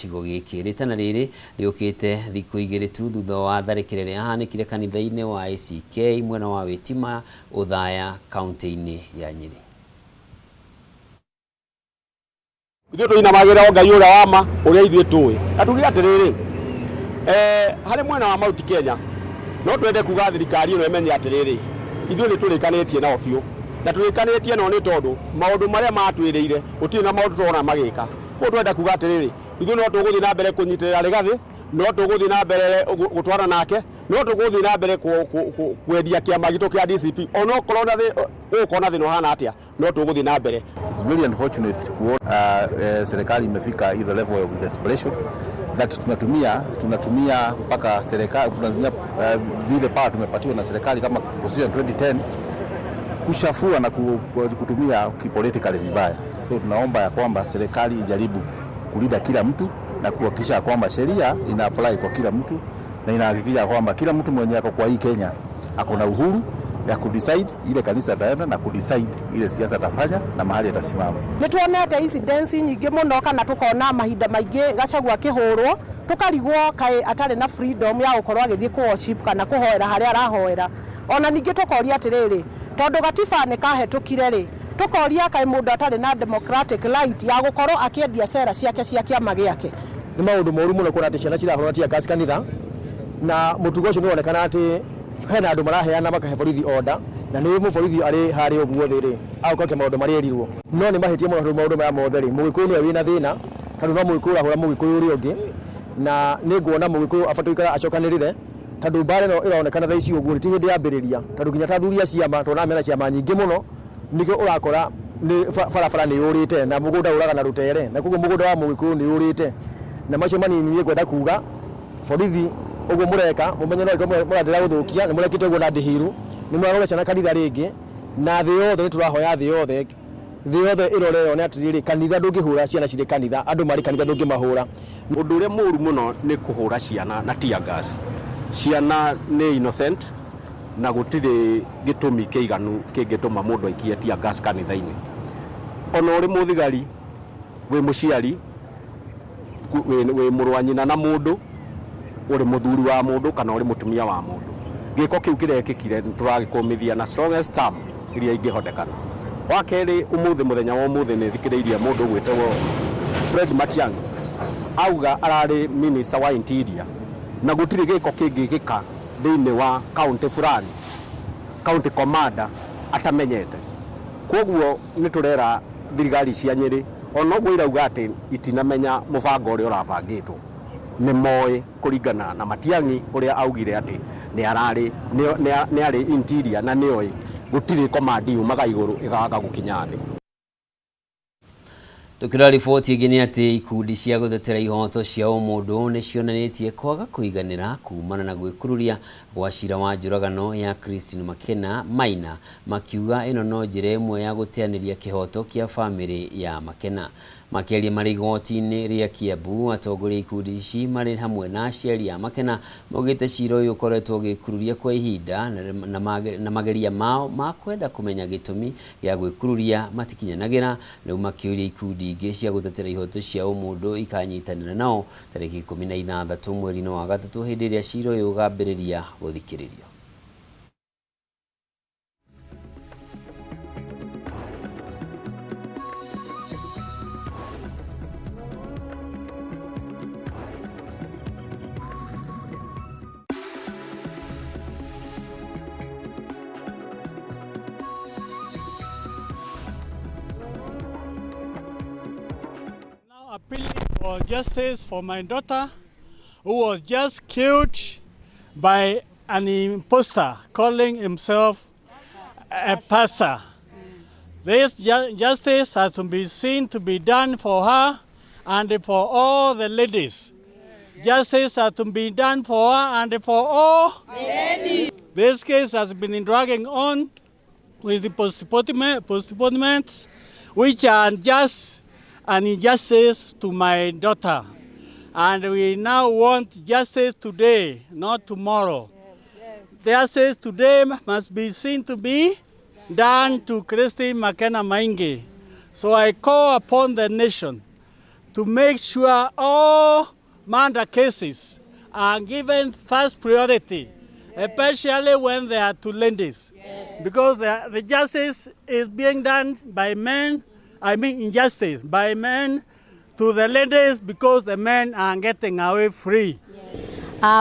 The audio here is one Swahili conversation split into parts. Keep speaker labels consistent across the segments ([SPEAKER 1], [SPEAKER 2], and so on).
[SPEAKER 1] gĩcigo gĩkĩ. Rĩtana rĩrĩ rĩũkĩte thikũ igĩrĩ tu thutha wa tharĩkĩro ĩrĩa yahanĩkire kanitha-inĩ wa ACK mwena wa Wĩtima, Othaya, kaunti-inĩ ya Nyeri.
[SPEAKER 2] Ithuĩ tũinamagĩra Ngai ũrĩa wa ma ũrĩa ithuĩ tũĩ. Atuge atĩrĩrĩ, harĩ mwena wa Mount Kenya no twende kuga thirikari ĩno ĩmenye atĩrĩrĩ, ithuĩ nĩ tũrĩkanĩtie nao biũ. Na tũrĩkanĩtie nao nĩ tondũ maũndũ marĩa matwĩrĩire gũtirĩ na maũndũ tũrona magĩka. Koguo twende kuga atĩrĩrĩ, ithuĩ no tũgũthiĩ na mbere kũnyitĩrĩra Rigathĩ, no tũgũthiĩ na mbere gũtwara nake, no tũgũthiĩ na mbere kwendia kĩama gitũ kĩa DCP. Ona okorwo na thĩna ũhana atĩa, no tũgũthiĩ na mbere.
[SPEAKER 3] It's very unfortunate kuona serikali imefika either level of desperation that tunatumia mpaka serikali tunatumia zile power tumepatiwa na serikali kama Constitution 2010 kushafua na kutumia kipolitically vibaya. So tunaomba ya kwamba serikali ijaribu kulinda kila mtu na kuhakikisha kwamba sheria ina apply kwa kila mtu na inahakikisha kwamba kila mtu mwenye ako kwa hii Kenya ako na uhuru ya kudecide ile kanisa ataenda na kudecide ile siasa atafanya na mahali atasimama.
[SPEAKER 4] Nituonete incidents nyingĩ mũno kana tukona mahinda maingĩ Gachagua kĩhũrwo tukarigwo kaĩ atarĩ na freedom ya gũkorwo agĩthiĩ ku worship kana kũhoera harĩa arahoera. Ona ningĩ tukoria atĩrĩrĩ, tondũ gatiba nĩ kahetũkire rĩ, tukoria kaĩ mũndũ atarĩ na democratic right ya gũkorwo akĩendia cera ciake cia kĩama gĩake.
[SPEAKER 5] Nĩ maũndũ moru mũno kuona atĩ ciana cirahũratia gas kanitha na mũtugo ũcio nĩ wonekana atĩ hena andũ maraheana makahe borithi order na nĩ mũborithi arĩ harĩ ũguo thĩ rĩ agũkoke maũndũ marĩa erirwo. No nĩ mahĩtia mũno maũndũ maya mothe rĩ, mũgĩkũyũ nĩwe wĩna thĩna tondũ no mũgĩkũyũ ũrahũra mũgĩkũyũ ũrĩa ũngĩ, na nĩ nguona mũgĩkũyũ abatiĩ gũikara acokanĩrĩre tondũ mbara ĩno ĩronekana thaa ici ũguo ti hĩndĩ yambĩrĩria tondũ nginya ta athuri a ciama tondũ mena ciama nyingĩ mũno nĩkĩo ũrakora barabara nĩ yũrĩte na mũgũnda ũraga na rũtere na koguo mũgũnda wa mũgĩkũyũ nĩ yũrĩte na macio manini nĩ kwenda kuga borithi ũguo mũreka mũmenye no mũrathĩra gũthũkia nĩ mũrekĩte ũguo na ndĩhiru nĩ mũrarora ciana kanitha rĩngĩ na thĩ yothe nĩ tũrahoya thĩ yothe ĩrore yone atĩrĩrĩ kanitha ndũngĩhũra ciana cirĩ kanitha, andũ marĩ kanitha ndũngĩmahũra.
[SPEAKER 2] Ũndũ ũrĩa mũru mũno nĩ kũhũra ciana na tear gas. Ciana nĩ innocent na gũtirĩ gĩtũmi kĩiganu kĩngĩtũma mũndũ aikie tear gas kanitha-inĩ. Ona ũrĩ mũthigari wĩ mũciari wĩ mũrũ wa nyina na mũndũ uri muthuri wa mundu kana uri mutumia wa mundu, giko kiu kirekikire turagikũmithia na strongest term iria ingĩhotekana. Wa kerĩ, umuthi muthenya wa umuthi nĩ thikĩrĩirie mundu gwĩtwo Fred Matiang'i auga ararĩ minister wa interior na gũtirĩ gĩko kĩngĩgĩka thĩinĩ wa county fulani, county commander atamenyete. Koguo nĩ tũrera thirikari cia Nyeri ona ũguo irauga atĩ itinamenya mũbango ũrĩa ũrabangĩtwo, nĩ moĩ kũringana na Matiang'i ũrĩa augire atĩ nĩ arĩ interior na nĩoĩ gũtirĩ command yumaga igũrũ ĩgaga gũkinya thĩ.
[SPEAKER 1] Tukira riboti ĩngĩ nĩ atĩ ikundi cia gũtetera ihoto cia ũmũndũ nĩ cionanĩtie kwaga kũiganĩra kumana na gwĩkururia gwa cira wa njũragano ya Christine Makena Maina, makiuga ĩno no njĩra ĩmwe ya gũteanĩria kĩhoto kĩa bamĩrĩ ya Makena. Makĩaria marĩ igoti-inĩ rĩa Kiambu, atongoria ikundi ici marĩ hamwe na aciari a Makena maugĩte cira ũyũ ũkoretwo ũgĩkururia kwa ihinda na mageria mao ma kwenda kũmenya gĩtũmi gĩa gwĩkururia matikinyanagĩra. Rĩu makĩũria ikundi ingĩ cia gũtetera ihoto cia ũmũndũ ikanyitanĩra nao tarĩki 16 mweri-inĩ wa gatatũ hĩndĩ ĩrĩa cira ũyũ ũgambĩrĩria gũthikĩrĩrio.
[SPEAKER 6] Appealing for justice for my daughter who was just killed by an imposter calling himself a pastor. This justice has to be seen to be done for her and for all the ladies. Justice has to be done for her and for all ladies. This case has been dragging on with the postponements which are just an injustice to my daughter. And we now want justice today, not tomorrow. Justice today must be seen to be done to Christine Makena Maingi. So I call upon the nation to make sure all murder cases are given first priority, especially when they are to ladies. Because the justice is being done by men, injustice by men to the ladies because the men are getting away free.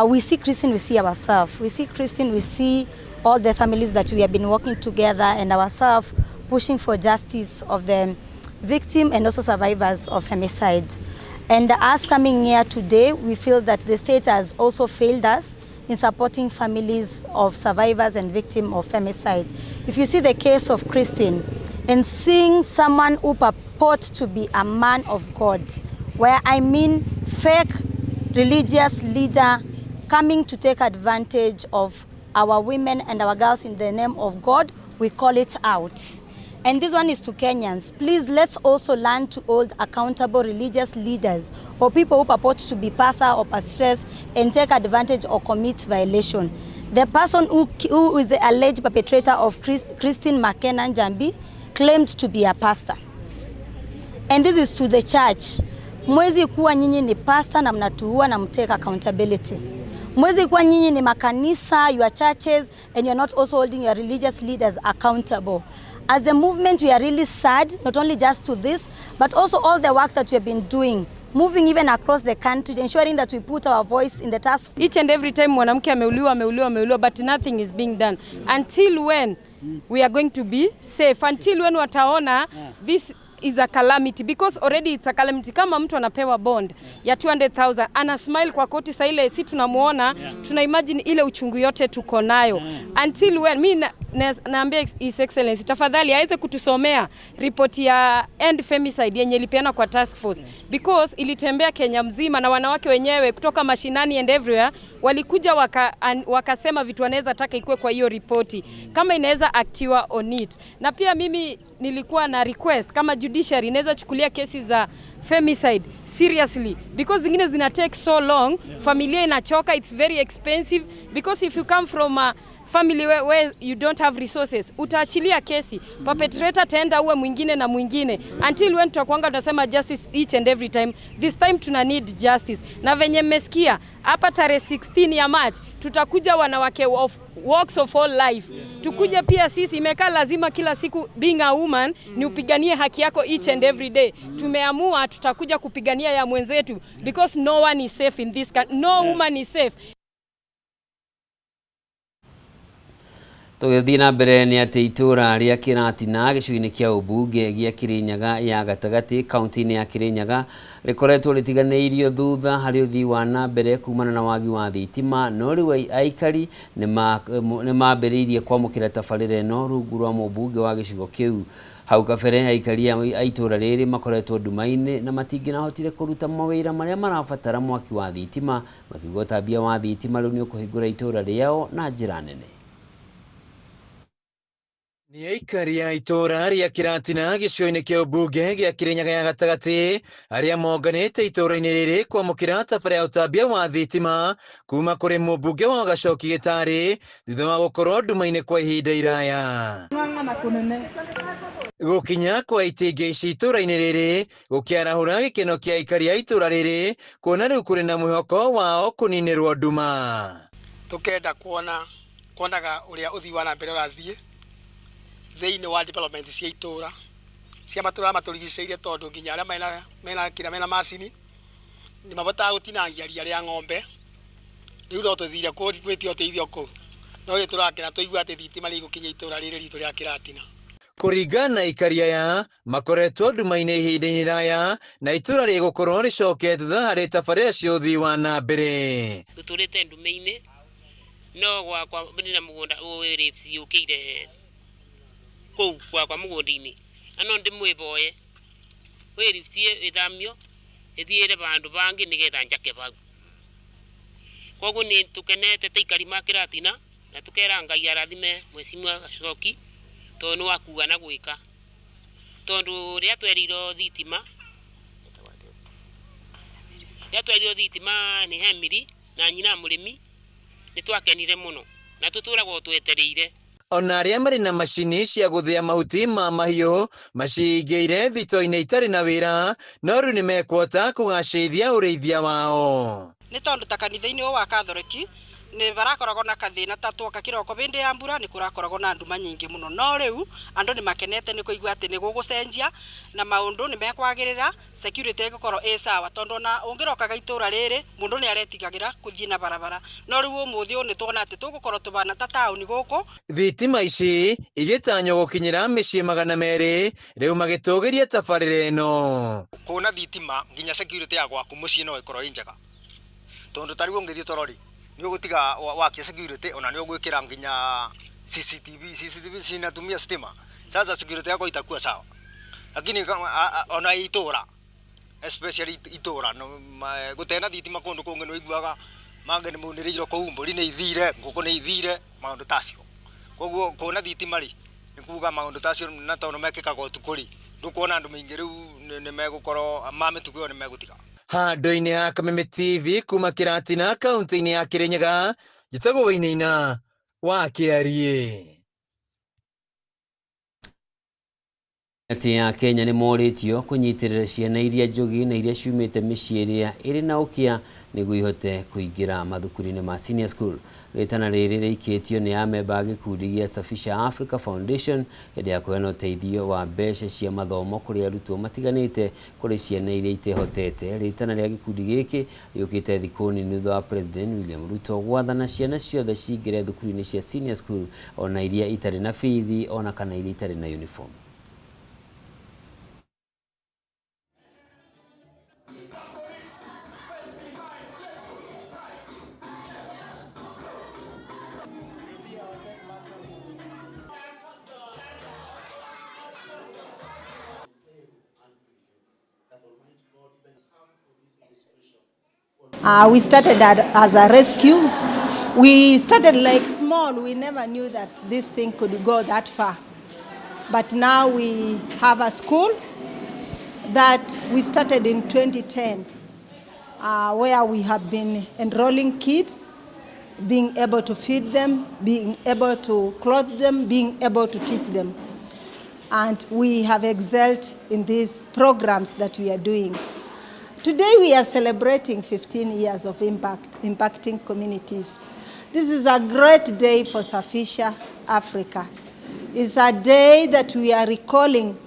[SPEAKER 7] We see Christine, we see ourselves. We see Christine, we see all the families that we have been working together and ourselves pushing for justice of the victim and also survivors of femicide. And us coming here today, we feel that the state has also failed us in supporting families of survivors and victims of femicide. If you see the case of Christine and seeing someone who purports to be a man of God, where fake religious leader coming to take advantage of our women and our girls in the name of God, we call it out. And this one is to Kenyans. Please, let's also learn to hold accountable religious leaders or people who purport to be pastor or pastoress and take advantage or commit violation. The person who is the alleged perpetrator of Christine McKenna Njambi claimed to be a pastor. And this is to the church. Mwezi kuwa nyinyi ni pastor na mnatuua na mtake accountability. Mwezi kuwa nyinyi ni makanisa, your churches, and you're not also holding your religious leaders accountable. As the movement, we are really sad, not only just to this, but also all the work that we have been doing, moving even across the country, ensuring that we put our voice in the task.
[SPEAKER 8] Each and every time mwanamke ameuliwa, but nothing is being done. Until when we are going to be safe? Until when wataona this is a calamity, because already it's a calamity. Kama mtu anapewa bond ya 200,000 ana smile kwa koti saa ile si tunamuona, tuna imagine ile uchungu yote tuko nayo. Until when mimi naambia His Excellency tafadhali aweze kutusomea report ya end femicide yenye ilipeana kwa task force, because ilitembea Kenya mzima na wanawake wenyewe kutoka mashinani and everywhere walikuja wakasema vitu wanaweza taka ikue kwa hiyo ripoti kama inaweza actiwa on it. Na pia mimi nilikuwa na request kama judiciary inaweza chukulia kesi za femicide seriously, because zingine zina take so long, familia inachoka, it's very expensive, because if you come from a family where you don't have resources, utaachilia kesi, perpetrator taenda uwe mwingine na mwingine, until when tutakuanga tunasema justice each and every time. This time tuna need justice. Na venye mmesikia hapa tarehe 16 ya March tutakuja wanawake of walks of all life. Tukuja pia sisi, imekaa lazima kila siku being a woman ni upiganie haki yako each and every day. Tumeamua tutakuja kupigania ya mwenzetu, because no one is safe in this country. No woman is safe.
[SPEAKER 1] Tũgĩthiĩ na mbere nĩ atĩ itũũra rĩa Kĩratina gĩcigo-inĩ kĩa ũmbunge gĩa Kĩrĩnyaga ya gatagatĩ kaunti-inĩ ya Kĩrĩnyaga rĩkoretwo rĩtiganĩirio thutha harĩ ũthii wa na mbere kumana na wagi wa thitima, no rĩu aikari nĩ mambĩrĩirie kwamũkĩra tabarĩra ĩno rungu rwa mũmbunge wa gĩcigo kĩu. Hau kabere aikari a itũũra rĩrĩ makoretwo nduma-inĩ na matingĩnahotire kũruta mawĩra marĩa marabatara mwaki wa thitima, makiuga ũtambia wa thitima rĩu nĩ ũkũhingũra itũũra rĩao na njĩra nene.
[SPEAKER 9] Ni aikari ya itũũra rĩa Kĩratina gĩcigo-inĩ kĩa ũmbunge gĩa Kĩrĩnyaga ya gatagatĩ arĩa monganĩte itũũra-inĩ rĩrĩ kwamũkĩra tabarĩra ya ũtambia wa thitima kuma kũrĩ mũmbunge wa Gacoki Gĩtarĩ thutha wa gũkorwo nduma-inĩ kwa ihinda iraya. Gũkinya kwa itingĩ ici itũũra-inĩ rĩrĩ gũkĩarahũra gĩkeno kĩa aikari ya itũũra rĩrĩ kuona rĩu kũrĩ na mwĩhoko wao kũninĩrwo nduma.
[SPEAKER 10] Tũkenda kuonaga ũrĩa ũthii wa na mbere ũrathiĩ thĩinĩ wa development cia itũũra cia matũũra matũrigicĩirie, tondũ nginya arĩa mena macini nĩ mabotaga gũtinangia ria rĩa ng'ombe. Rĩu no tũthire gwĩtia ũteithio kũu, no rĩ tũrakena tũigua atĩ thitima nĩ igũkinya itũũra rĩrĩ ritũ rĩa Kĩratina.
[SPEAKER 9] Kũringana na aikari aya makoretwo nduma-inĩ ihinda-inĩ iraya na itũũra rĩgũkorwo rĩcokete thutha harĩ tabarĩra cia ũthii wa na mbere.
[SPEAKER 11] Tũtũrĩte nduma-inĩ no gwakwa na mũgũnda ũrĩ ciũkĩire kũu gwakwa mũgũnda-inĩ, ano ndĩmwĩboe wĩribcie ĩthamio ĩthiĩre bandũ bangĩ nĩgetha njake bau. Koguo nĩ tũkenete ta aikari ma Kĩratina na tũkera Ngai arathime Mheshimiwa Gacoki tondũ nĩ wakuga na gwĩka, tondũ rĩrĩa twerirwo thitima nĩ Hemiri na nyina mũrĩmi nĩ twakenire mũno na tũtũragwo twetereire.
[SPEAKER 9] ona aria mari na macini cia guthia mahuti ma mahiũ macigĩire thito-inĩ itarĩ na wĩra no rĩu nĩ mekwota kũgacĩrithia ũrĩithia wao.
[SPEAKER 12] Nĩ tondũ ta kanitha-inĩ wa Catholic nĩ barakoragwo na kathĩna ta twoka kĩroko bĩndĩ ya mbura nĩ kũrakoragwo na nduma nyingĩ mũno, no rĩu andũ nĩ makenete nĩ kũigua atĩ nĩ gũgũcenjia na maũndũ nĩ mekwagĩrĩra, security ĩgũkorwo ĩ sawa, tondũ na ũngĩrokaga itũra rĩrĩ mũndũ nĩ aretigagĩra gũthiĩ na barabara, no rĩu ũmũthĩ ũyũ nĩ tuona atĩ tũgũkorwo tũbana ta taũni gũkũ.
[SPEAKER 9] Thitima ici igĩtanywo gũkinyĩra mĩciĩ 200 rĩu magĩtũgĩria tabarĩra ĩno.
[SPEAKER 13] Kuona thitima nginya security ya gwaku mũciĩ no ĩkorwo njega, tondũ tarĩ ũngĩthiĩ torori nĩ ũgũtiga wakia security ona nĩ ũgwĩkĩra nginya CCTV cinatumia stima. Sasa security yako itakuwa sawa, lakini ona itũra especially itũra no gũtena thitima kũndũ kũngĩ nĩ ũiguaga mange nĩ mũnĩrĩirwo kũu, mbũri nĩ ithire, ngũkũ nĩ ithire, maũndũ tacio. Koguo kuona thitima rĩ nĩ kuuga maũndũ tacio na tondũ mekĩkaga ũtukũ rĩ ndũkuona andũ maingĩ rĩu nĩ megũkorwo mamĩtugo ĩyo nĩ megũtiga.
[SPEAKER 9] Handũ-inĩ ya Kameme TV kuma Kĩratina kaunti-inĩ ya Kĩrĩnyaga, njĩtagwo Wainaina wa Kĩarie.
[SPEAKER 1] Atĩ ya Kenya nĩ morĩtio kũnyitĩrĩra ciana iria njũgĩ na iria ciumĩte mĩciĩ ĩrĩa ĩrĩ na ũkĩa nĩguo ihote kũingĩra mathukuru-inĩ ma senior school. Rĩtana rĩrĩ rĩikĩtio nĩ amemba a gĩkundi gĩa Safisha Africa Foundation hĩndĩ ya kũheana ũteithio wa mbeca cia mathomo kũrĩ arutwo matiganĩte kũrĩ ciana iria itehotete. Rĩtana rĩa gĩkundi gĩkĩ rĩũkĩte thikũ nini thutha wa President William Ruto gwathana ciana ciothe cingĩre thukuru-inĩ cia senior school ona iria itarĩ na bithi ona kana iria itarĩ na uniform.
[SPEAKER 14] We started as a rescue. We started like small. We never knew that this thing could go that far. But now we have a school that we started in 2010, where we have been enrolling kids, being able to feed them, being able to clothe them, being able to teach them. And we have excelled in these programs that we are doing. Today we are celebrating 15 years of impacting communities. This is a great day for Safisha Africa. It's a day that we are recalling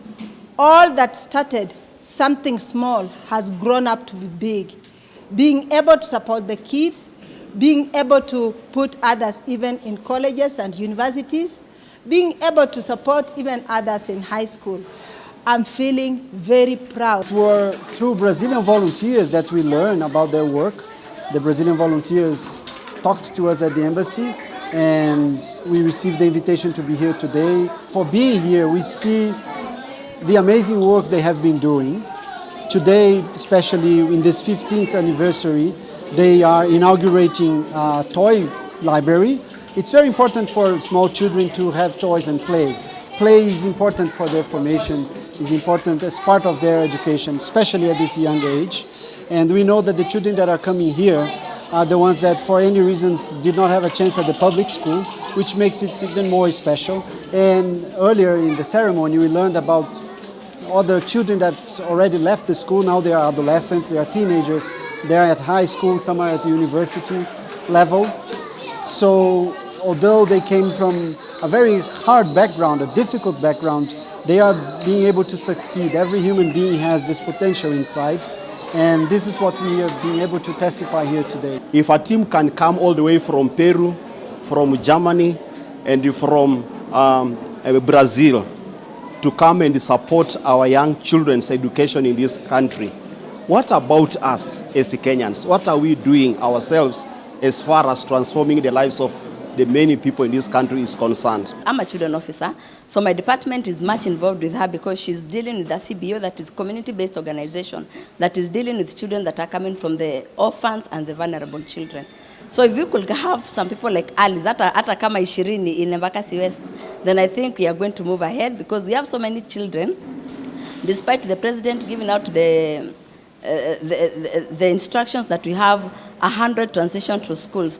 [SPEAKER 14] all that started something small has grown up to be big. Being able to support the kids, being able to put others even in colleges and universities, being able to support even others in high school. I'm feeling very proud.
[SPEAKER 15] It were through Brazilian volunteers that we learned about their work. The Brazilian volunteers talked to us at the embassy and we received the invitation to be here today. For being here, we see the amazing work they have been doing. Today, especially in this 15th anniversary, they are inaugurating a toy library. It's very important for small children to have toys and play. Play is important for their formation, is important as part of their education, especially at this young age. And we know that the children that are coming here are the ones that for any reasons did not have a chance at the public school, which makes it even more special. And earlier in the ceremony, we learned about other children that already left the school. Now they are adolescents, they are teenagers, they are at high school, some are at the university level. So although they came from a very hard background, a difficult background, they are being able to succeed. Every human being has this potential inside, and this is what we are being able to testify here today.
[SPEAKER 2] If a team can come all the way from Peru, from Germany, and from Brazil to come and support our young children's education in this country, what about us as Kenyans? What are we doing ourselves as far as transforming the lives of the many people in this country is concerned?
[SPEAKER 16] I'm a children officer, so my department is much involved with her because she's dealing with the CBO, that is community-based organization, that is dealing with children that are coming from the orphans and the vulnerable children. So if you could have some people like Alice, hata kama 20 in Embakasi West, then I think we are going to move ahead because we have so many children, despite the president giving out the instructions that we have 100 transition to schools.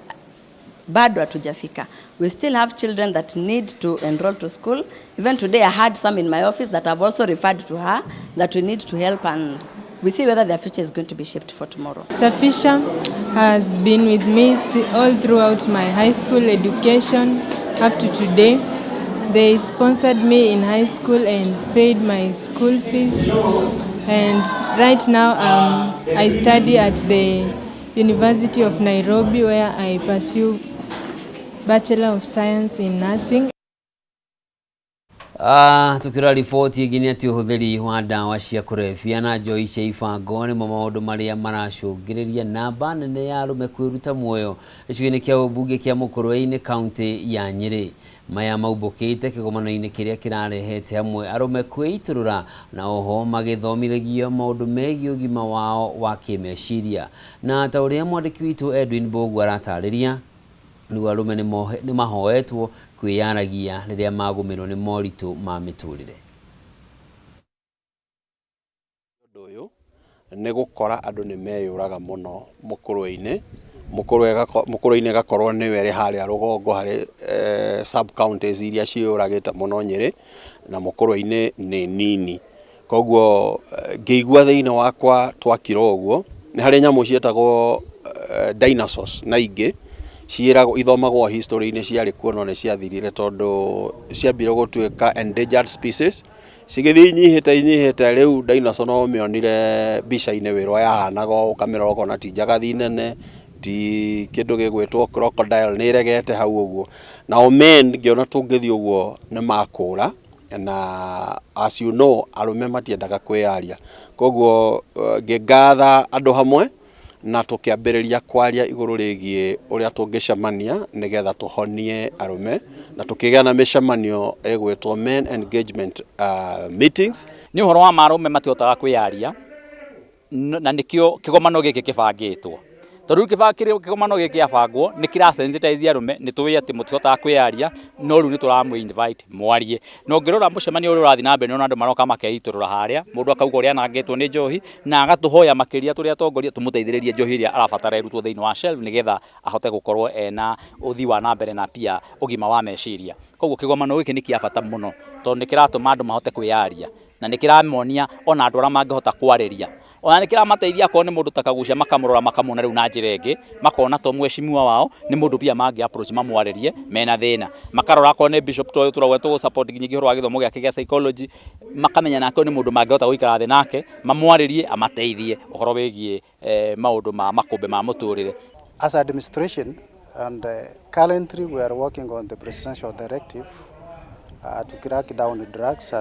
[SPEAKER 16] bado hatujafika. We still have children that need to enroll to school. Even today I had some in my office that I've also referred to her that we need to help, and we see whether their future is going to be shaped for tomorrow.
[SPEAKER 17] Safisha has been with me all throughout my high school education up to today. They sponsored me in high school and paid my school fees, and right now I study at the University of Nairobi, where I pursue Bachelor of Science in Nursing.
[SPEAKER 1] Tukira riboti ingine ati uhuthiri wa ndawa cia kurebia na njoi cia ibango nimo maundu maria maracungiriria namba nene ya arume kwiruta muoyo gicigo-ini kia ubunge kia Mukurweini kaunti ya Nyeri. Maya maubukite kigomano-ini kiria kirarehete hamwe arume kwiturura na oho magithomithagio maundu megie ugima wao wa kimeciria. Na ta uria mwandiki witu Edwin Bogu aratariria, riu arume ni mahoetwo kwiyaragia riria magumirwo ni moritu ma miturire.
[SPEAKER 2] Uyu ni gukora andu ni meyuraga muno Mukurweini. Mukurweini gakorwo ni were haria rugongo hari sub counties iria ciuragite muno Nyeri, na Mukurweini ni nini. Koguo ngeigua thiini wakwa twakira uguo ni hari nyamu cietagwo dinosaurs na ingi ciiragwo ithomagwo history-ini ciari kuo no ni ciathirire tondu ciambire gutuika endangered species. Cigithi inyihite riu dinosaur no mionire bica-ini wirwa yahanaga ukamirora ukona ti njagathi nene, ti kindu gigwitwo crocodile ni regete hau uguo. Na men ngiona tungithi uguo ni makura, na as you know arume matiendaga kwiaria. Koguo ngigatha andu hamwe na tukiambiriria kwaria iguru rigie uria tungicemania nigetha tuhonie arume, na tukigea na micemanio egwitwo men engagement meetings.
[SPEAKER 18] Ni uhoro wa marume matihotaga kwiaria, na nikio kigomano giki kibangitwo. Tondu kigomano giki kiabangwo ni kira sensitize arume, ni tuwi ati mutihotaga kwiaria, no riu ni turamu invite mwarie. No ngirora mucemanio uri urathi na mbere no andu maroka makeiturura haria, mundu akauga uria anangitwo ni njohi na agatuhoya makiria turia tongoria tumuteithiririe njohi iria arabatara irutwo thiini wa shelf nigetha ahote gukorwo ena uthi wa na mbere na pia ugima wa meciria. Koguo kigomano giki ni kia bata muno tondu ni kiratuma andu mahote kwiaria, na ni kiramonia ona andu aria mangihota kwariria. Ona ni kiramateithia ko ni mundu takagucia makamurora makamona riu na njira ingi, makona to mweshimiwa wao ni mundu pia mangi approach mamwaririe mena thina. Makarora ko ni bishop to turagweto support nginyi horo wa githomo giake gia psychology, makamenya nako ni mundu mangihota guikara thi nake mamwaririe amateithie uhoro wigie maundu ma makumbe ma muturire.
[SPEAKER 19] As administration and currently we are working on the presidential directive to crack down the drugs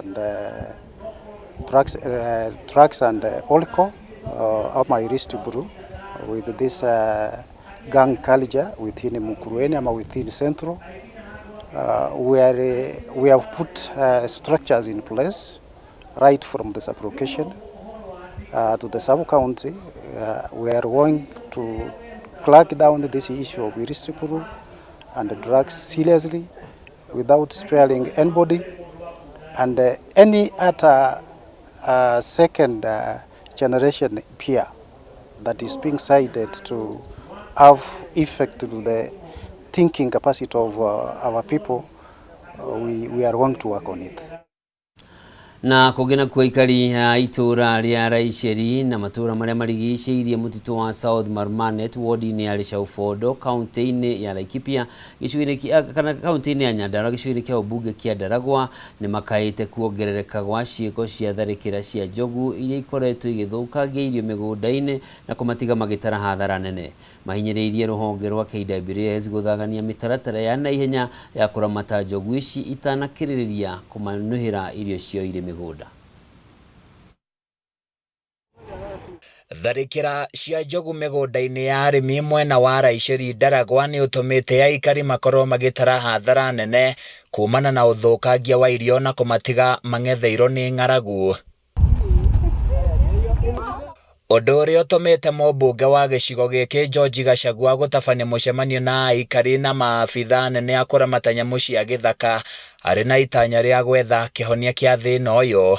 [SPEAKER 19] and alcohol ama illicit brew with this gang culture within Mukurweini ama within Central. We have put structures in place right from the sub-location to the sub-county. We are going to crack down this issue of illicit brew and drugs seriously without sparing anybody, and any other second generation peer that is being cited to have effect to the thinking capacity of our people, we are going to work on it.
[SPEAKER 1] Na kugena kwa ikari ya itura ria Raiceri na matura maria marigicĩirie mutitu wa South Marmanet ward-ini ya Rishaufodo kaunti-ini ya Laikipia gĩcigo-inĩ kana kaunti-ini ya Nyandarua gĩcigo-inĩ kia ubunge kia Ndaragwa ni makaĩte kuongerereka gwa ciĩko cia tharĩkĩra cia njogu iria ikoretwo igĩthũkangia irio mĩgũnda-inĩ na kũmatiga magĩtara hathara nene. Mahinyĩrĩirie rũhonge rwa KWS gũthagania mĩtaratara ya naihenya ya kũramata njogu ici itanakĩrĩrĩria kũmanuhĩra irio cio irĩ mĩgũnda.
[SPEAKER 20] Tharĩkĩra cia njogu mĩgũnda-inĩ ya arĩmi mwena wa Raiceri Ndaragwa nĩ ũtũmĩte aikari makorwo magĩtara hathara nene kumana na ũthũkangia wa irio na kũmatiga mang'etheirwo nĩ ng'aragu. Ũndũ ũrĩa ũtũmĩte mũmbunge wa gĩcigo gĩkĩ George Gachagua gũtabania mũcemanio na aikari na maabitha nene a kũramata nyamũ cia gĩthaka arĩ na itanya rĩa gwetha kĩhonia kĩa thĩna ũyũ.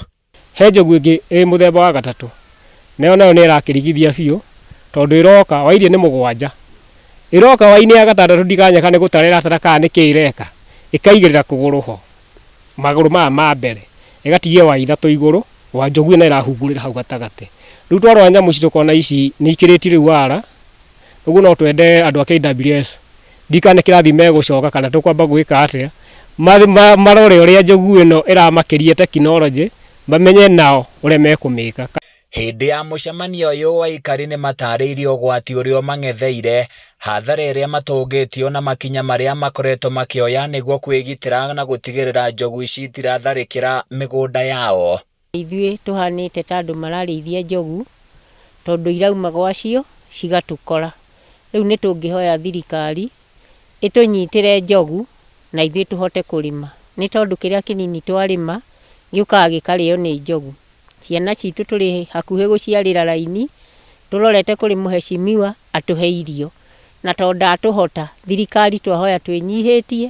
[SPEAKER 21] He njogu ĩngĩ ĩ mũthemba wa gatatũ, nayo nĩ ĩrakĩrigithia biũ tondũ ĩroka wa irio nĩ mũgwanja iroka waini ya gatandatu ndikanyakane gutarira taraka ni kireka ikaigirira kuguru ho maguru ma mbere igatigie wa ithatu iguru wa njogu na irahungurira hau gatagate riu twarwa nyamu citu kona ici ni ikiriti riu wara uguo no twende andu a KWS ndikane kirathi megucoka kana tukwamba gwika atia marore uria njogu ino iramakirie technology bamenye nao uria mekumika.
[SPEAKER 20] Hindi ya mucemanio uyu wa ikari ni matariirie ugwati uria mangetheire hathara iria matungitio na makinya maria makoretwo makioya niguo kwigitira na gutigirira njogu ici itiratharikira migunda yao.
[SPEAKER 3] Ithuĩ tuhanĩte ta andũ mararĩithia njogu tondũ irauma gwacio cigatukora. Rĩu nĩ tũngĩhoya thirikari ĩtũnyitĩre njogu na ithuĩ tuhote kũrĩma. Nĩ tondũ kĩrĩa kĩnini twarĩma gĩũkaga gĩkarĩo nĩ njogu. Ciana citũ tũrĩ hakuhĩ gũciarĩra raini tũrorete kũrĩ mũheshimiwa atũhe irio. Na tondũ atũhota thirikari twahoya twĩnyihĩtie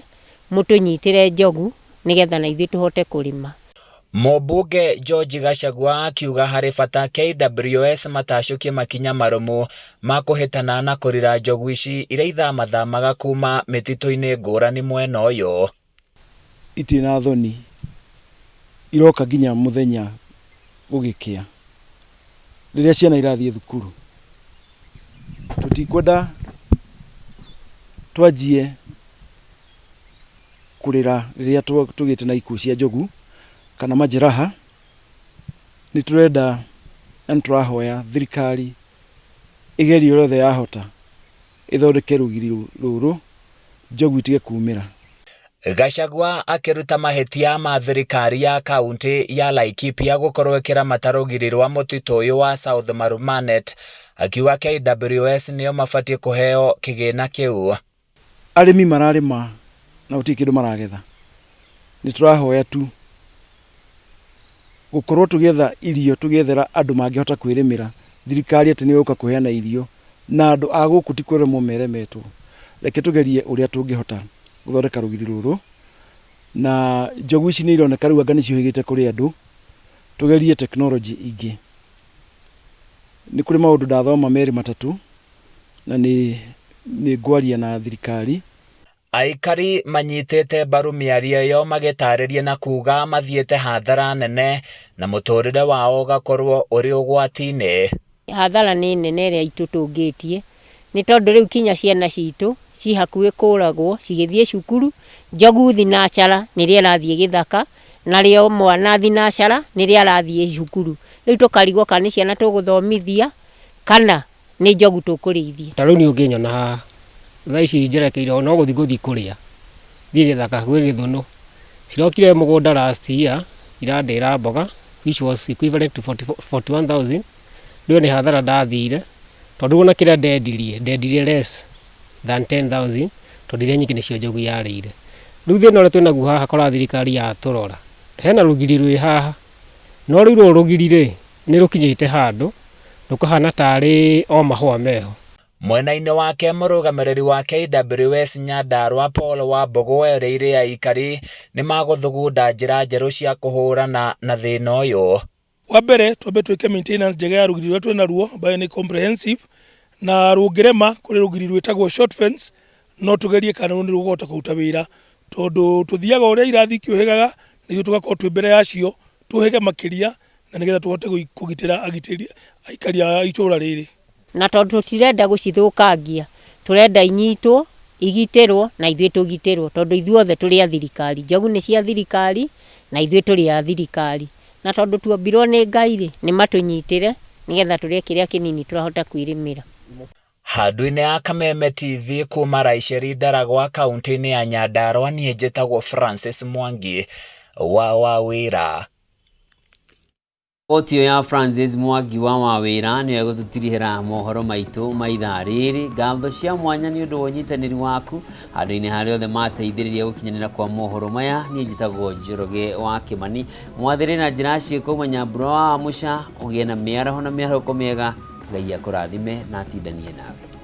[SPEAKER 3] mũtũnyitĩre njogu nĩgetha na ithuĩ tuhote kũrĩma.
[SPEAKER 20] Mũmbunge George Gachagua akiuga harĩ bata KWS matacukie makinya marumu ma kũhĩtana na kũrira njogu ici iria ithamathamaga kuma mĩtitũ-inĩ ngũrani mwena ũyũ.
[SPEAKER 5] Itina thoni iroka nginya mũthenya gũgĩkĩa rĩrĩa ciana irathiĩ thukuru. Tutikwenda twanjie kũrĩra rĩrĩa tũgĩte na ikuũ cia njogu kana majeraha. Ni turenda na turahoya thirikari igerie rothe yahota ithondeke rugiri ruru njogu itige kumira.
[SPEAKER 20] Gachagua akiruta mahetia ma thirikari ya kaunti ya Laikipia gukorwo ikiramata rugiri rwa mutitu uyu wa South Marumanet akiuga KWS nio mabatie kuheo kigina kiu.
[SPEAKER 5] Arimi mararima na uti kindu maragetha. Ni turahoya tu gukorwo tugetha irio tugethera andu mangihota kwĩrĩmĩra. Thirikari ati nĩ ũka kuheana irio na andu a gũkũ ti kũremwo meremetwo. Reke tugerie uria tungihota guthondeka rugiri ruru na njogu ici nĩ ironeka rĩu anga nĩ ciũhĩgĩte kũrĩ andu. Tugerie technology ingĩ. Nĩ kũrĩ maũndũ ndathoma merĩ matatu na nĩ ngwaria na thirikari.
[SPEAKER 20] Aikari manyitĩte mbaru mĩario yo magĩtarĩria na kuga mathiĩte hathara nene na mũtũrĩre wao ũgakorwo ũrĩ ũgwati-inĩ.
[SPEAKER 3] Hathara nĩ nene ĩrĩa itũ tũngĩtie nĩ tondũ rĩu kinya ciana citũ ci hakuhĩ kũragwo cigĩthiĩ cukuru. Njogu thinacara nĩrĩa arathiĩ gĩthaka narĩo mwana thinacara nĩrĩa arathiĩ cukuru. Rĩu tũkarigwo kana nĩ ciana tũgũthomithia kana nĩ njogu tũkũrĩithia.
[SPEAKER 21] Ta rĩu nĩ ũngĩnyona haha thaa ici njerekeire no gũthiĩ kũrĩa thiĩ gĩthaka gwĩ Gĩthũnũ. Cirokire mũgũnda last year irandĩra mboga which was equivalent to 41,000. Rĩu nĩ hathara ndathire tondũ ona kĩrĩa ndendirie less than 10,000 tondũ iria nyingĩ nĩcio njogu yarĩire. Rĩu thĩna ũrĩa twĩnaguo haha kora thirikari yatũrora hena rũgiri rwĩ haha no rĩu rũrũ rũgiri nĩ rũkinyĩte handũ rũkahana tarĩ o mahũa meho.
[SPEAKER 20] Mwena-inĩ wake mũrũgamĩrĩri wa KWS Nyandarua Paul Wambugu ereire aikari nĩ magũthugunda njĩra njerũ cia kũhũrana na thĩna ũyũ.
[SPEAKER 22] Wa mbere twambe twĩke maintenance njega ya rũgiri rũrĩa twĩ naruo ambayo nĩ comprehensive na rũngĩrema kũrĩ rũgiri rwĩtagwo short fence no tugerie kana nĩ rũgũhota kũruta wĩra tondũ tuthiaga ũrĩa irathi kĩũhĩgaga nĩguo tugakorwo twĩ mbere yacio tũhĩge makĩria na nĩgetha tũhote kũgitĩra agitĩri aikari a itũũra rĩrĩ.
[SPEAKER 3] Na tondũ tũtirenda gũcithũkangia tũrenda inyitwo igitĩrwo na ithuĩ tũgitĩrwo tondũ ithuothe tũrĩ a thirikari. Njogu nĩ cia thirikari na ithuĩ tũrĩ a thirikari na tondũ tuombirwo nĩ Ngai nĩ matũnyitĩre nĩgetha tũrĩe kĩrĩa kĩnini tũrahota kwĩrĩmĩra.
[SPEAKER 20] Handũ-inĩ ya Kameme TV kuma Raiceri Ndaragwa kaunti-inĩ ya Nyandarua niĩ njĩtagwo Francis Mwangi wa Wawĩra.
[SPEAKER 1] Otio ya Francis Mwangi wa Wawĩra nĩ egũtũtirihĩra mohoro maitũ ma ithaa rĩrĩ. Ngatho cia mwanya nĩ ũndũ wa ũnyitanĩri waku handũ-inĩ harĩa othe mateithĩrĩria gũkinyanĩra kwa mohoro maya. Niĩ njĩtagwo Njoroge wa Kĩmani mwathĩrĩ na njĩra ciĩkũma Nyambura wa Mũca ũgĩe na mĩaraho na mĩarahũko mĩega. Ngai akũrathime na atindanie nawe.